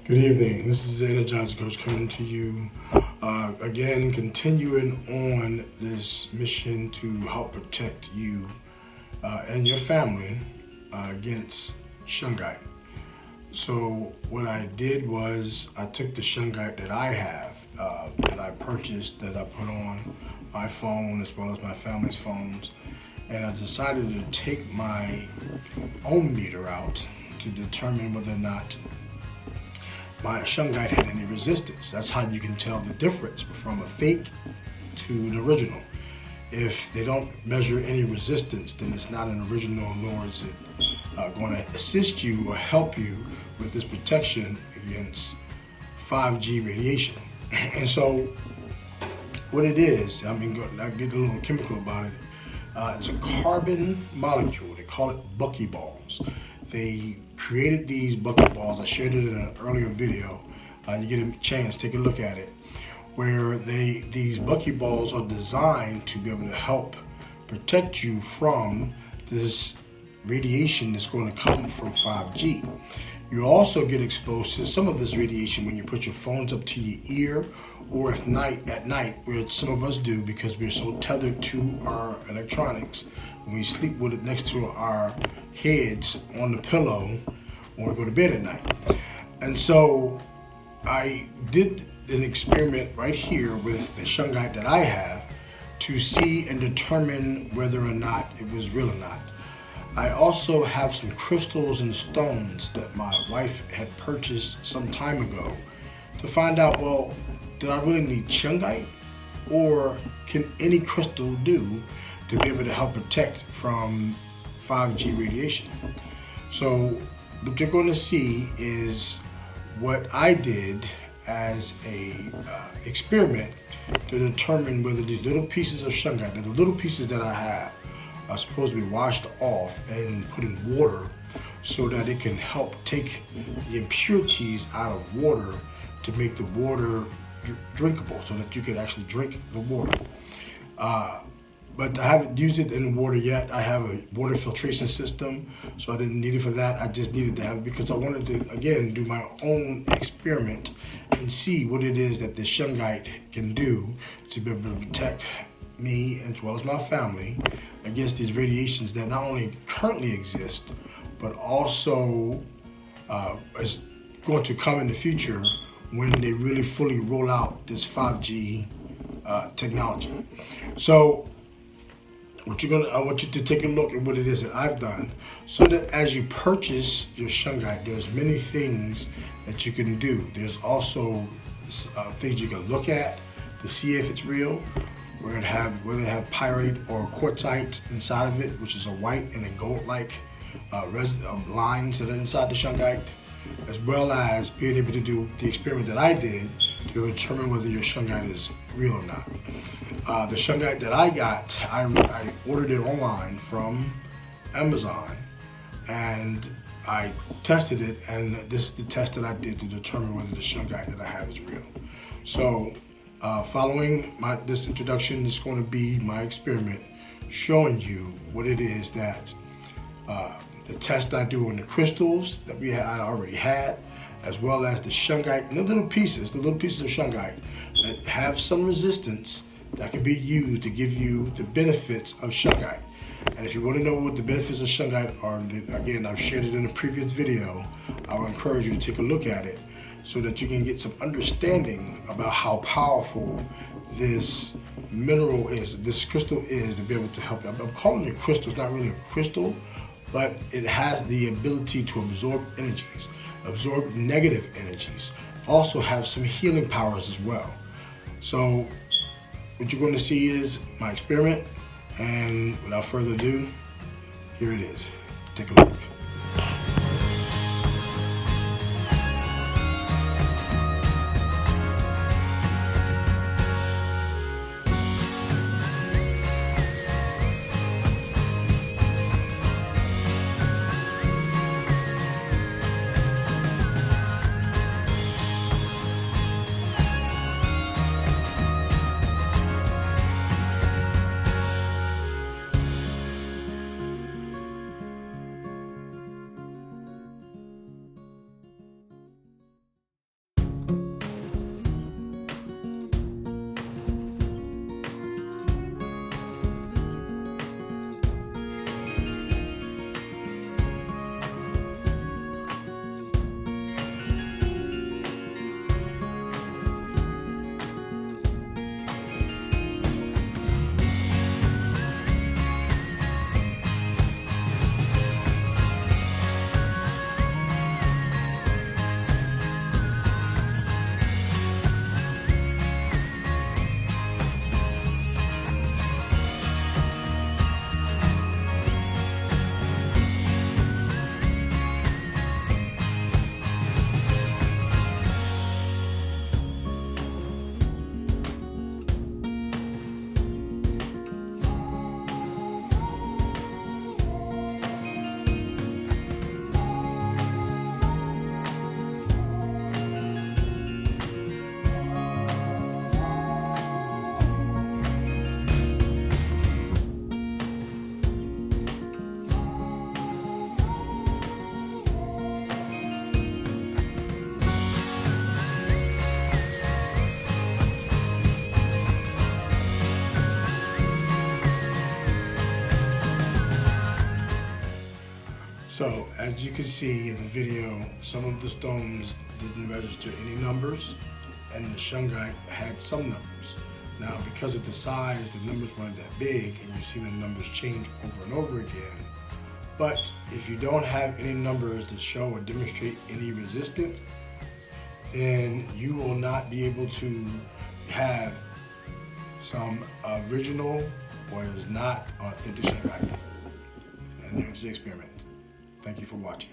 Good evening. This is the Energizer Coach coming to you again, continuing on this mission to help protect you and your family against Shungite. So what I did was I took the Shungite that I have, that I purchased, that I put on my phone as well as my family's phones, and I decided to take my own meter out to determine whether or not my Shungite had any resistance. That's how you can tell the difference from a fake to an original. If they don't measure any resistance, then it's not an original, nor is it going to assist you or help you with this protection against 5G radiation. And so what it is, I mean, I get a little chemical about it. It's a carbon molecule. They call it buckyballs. They created these buckyballs. I shared it in an earlier video. You get a chance, take a look at it. Where these buckyballs are designed to be able to help protect you from this radiation that's going to come from 5G. You also get exposed to some of this radiation when you put your phones up to your ear, or if at night, where some of us do because we're so tethered to our electronics, when we sleep with it next to our heads on the pillow when we go to bed at night. And so I did an experiment right here with the Shungite that I have to see and determine whether or not it was real or not. I also have some crystals and stones that my wife had purchased some time ago to find out, well, did I really need Shungite, or can any crystal do to be able to help protect from 5G radiation? So what you're going to see is what I did as a experiment to determine whether these little pieces of Shungite, the little pieces that I have, are supposed to be washed off and put in water so that it can help take the impurities out of water to make the water drinkable, so that you can actually drink the water. But I haven't used it in the water yet. I have a water filtration system, so I didn't need it for that. I just needed to have it because I wanted to, again, do my own experiment and see what it is that the Shungite can do to be able to protect me as well as my family against these radiations that not only currently exist, but also is going to come in the future when they really fully roll out this 5G technology. So I want you to take a look at what it is that I've done, so that as you purchase your Shungite, there's many things that you can do. There's also things you can look at to see if it's real, whether it have pyrite or quartzite inside of it, which is a white and a gold-like lines that are inside the Shungite, as well as being able to do the experiment that I did to determine whether your Shungite is real or not. The Shungite that I got, I ordered it online from Amazon, and I tested it, and this is the test that I did to determine whether the Shungite that I have is real. So following this introduction is going to be my experiment showing you what it is that the test I do on the crystals that I already had, as well as the Shungite and the little pieces of Shungite that have some resistance that can be used to give you the benefits of Shungite. And if you want to know what the benefits of Shungite are, again, I've shared it in a previous video. I would encourage you to take a look at it so that you can get some understanding about how powerful this mineral is, this crystal is, to be able to help you. I'm calling it crystal. It's not really a crystal, but it has the ability to absorb energies, absorb negative energies, also have some healing powers as well. So what you're going to see is my experiment, and without further ado, here it is. Take a look. So as you can see in the video, some of the stones didn't register any numbers, and the Shungite had some numbers. Now, because of the size, the numbers weren't that big, and you see the numbers change over and over again. But if you don't have any numbers that show or demonstrate any resistance, then you will not be able to have some original or is not authentic Shungite. And there's the experiment. Thank you for watching.